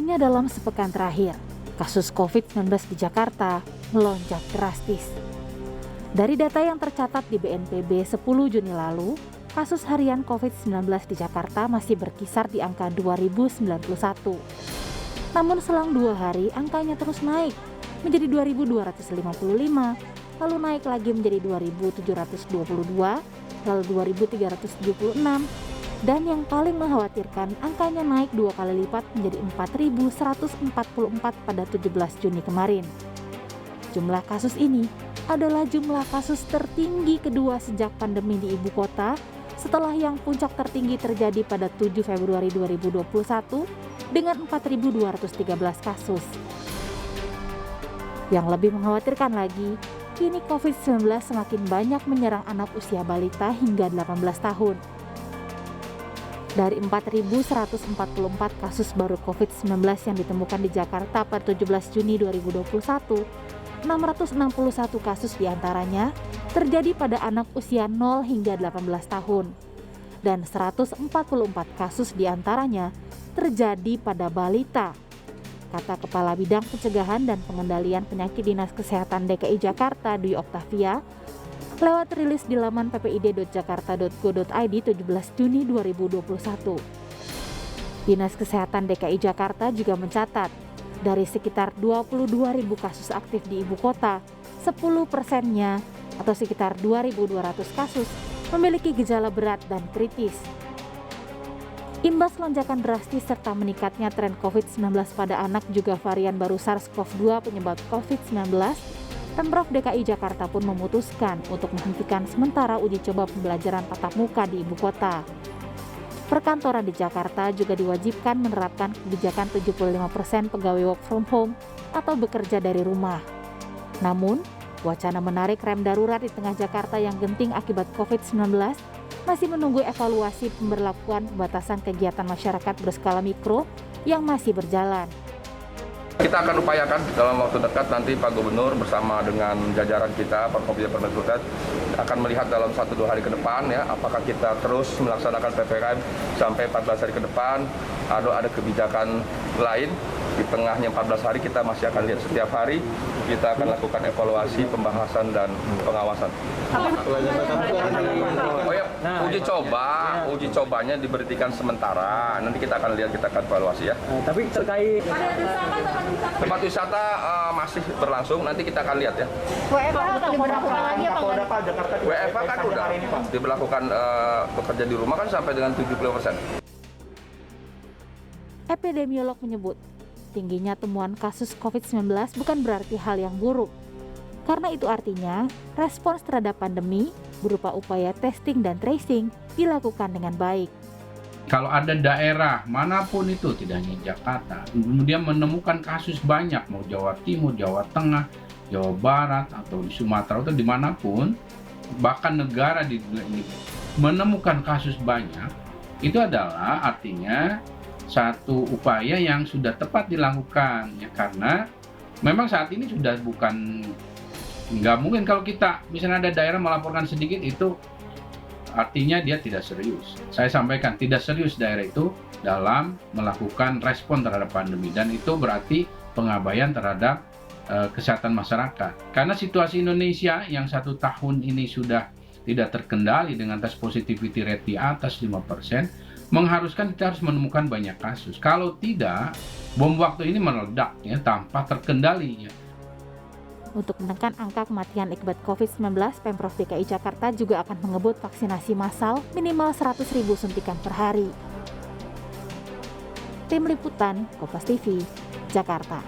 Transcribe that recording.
Hanya dalam sepekan terakhir, kasus COVID-19 di Jakarta melonjak drastis. Dari data yang tercatat di BNPB 10 Juni lalu, kasus harian COVID-19 di Jakarta masih berkisar di angka 2091. Namun selang 2 hari angkanya terus naik menjadi 2255, lalu naik lagi menjadi 2722, lalu 2376, dan yang paling mengkhawatirkan angkanya naik 2 kali lipat menjadi 4144 pada 17 Juni kemarin. Jumlah kasus ini adalah jumlah kasus tertinggi kedua sejak pandemi di ibu kota setelah yang puncak tertinggi terjadi pada 7 Februari 2021 dengan 4.213 kasus. Yang lebih mengkhawatirkan lagi, kini COVID-19 semakin banyak menyerang anak usia balita hingga 18 tahun. Dari 4.144 kasus baru COVID-19 yang ditemukan di Jakarta pada 17 Juni 2021, 661 kasus diantaranya terjadi pada anak usia 0 hingga 18 tahun, dan 144 kasus diantaranya terjadi pada balita, kata Kepala Bidang Pencegahan dan Pengendalian Penyakit Dinas Kesehatan DKI Jakarta Dwi Oktavia lewat rilis di laman ppid.jakarta.go.id 17 Juni 2021. Dinas Kesehatan DKI Jakarta juga mencatat, dari sekitar 22.000 kasus aktif di ibu kota, 10%-nya atau sekitar 2.200 kasus memiliki gejala berat dan kritis. Imbas lonjakan drastis serta meningkatnya tren COVID-19 pada anak juga varian baru SARS-CoV-2 penyebab COVID-19, Pemprov DKI Jakarta pun memutuskan untuk menghentikan sementara uji coba pembelajaran tatap muka di ibu kota. Perkantoran di Jakarta juga diwajibkan menerapkan kebijakan 75% pegawai work from home atau bekerja dari rumah. Namun, wacana menarik rem darurat di tengah Jakarta yang genting akibat COVID-19 masih menunggu evaluasi pemberlakuan pembatasan kegiatan masyarakat berskala mikro yang masih berjalan. Kita akan upayakan dalam waktu dekat nanti Pak Gubernur bersama dengan jajaran kita, Forkopimda Permenkes akan melihat dalam 1-2 hari ke depan ya, apakah kita terus melaksanakan PPKM sampai 14 hari ke depan atau ada kebijakan lain. Di tengahnya 14 hari kita masih akan lihat setiap hari, kita akan lakukan evaluasi, pembahasan, dan pengawasan. Oh ya, uji cobanya diberhentikan sementara, nanti kita akan lihat, kita akan evaluasi ya. Tapi terkait tempat wisata masih berlangsung, nanti kita akan lihat ya. WFH akan diberlakukan lagi apa enggak? WFH kan udah diberlakukan bekerja di rumah kan sampai dengan 70%. Epidemiolog menyebut, tingginya temuan kasus COVID-19 bukan berarti hal yang buruk. Karena itu artinya, respons terhadap pandemi berupa upaya testing dan tracing dilakukan dengan baik. Kalau ada daerah manapun itu, tidak hanya Jakarta, kemudian menemukan kasus banyak, mau Jawa Timur, Jawa Tengah, Jawa Barat, atau di Sumatera, atau dimanapun, bahkan negara di dunia ini menemukan kasus banyak, itu adalah artinya satu upaya yang sudah tepat dilakukan, ya, karena memang saat ini sudah bukan, nggak mungkin kalau kita misalnya ada daerah melaporkan sedikit itu artinya dia tidak serius. Saya sampaikan tidak serius daerah itu dalam melakukan respon terhadap pandemi, dan itu berarti pengabaian terhadap kesehatan masyarakat. Karena situasi Indonesia yang 1 tahun ini sudah tidak terkendali dengan tes positivity rate di atas 5%, mengharuskan kita harus menemukan banyak kasus. Kalau tidak, bom waktu ini meledak ya, tanpa terkendali ya. Untuk menekan angka kematian akibat COVID-19, Pemprov DKI Jakarta juga akan mengebut vaksinasi massal minimal 100.000 suntikan per hari. Tim Liputan, Kompas TV, Jakarta.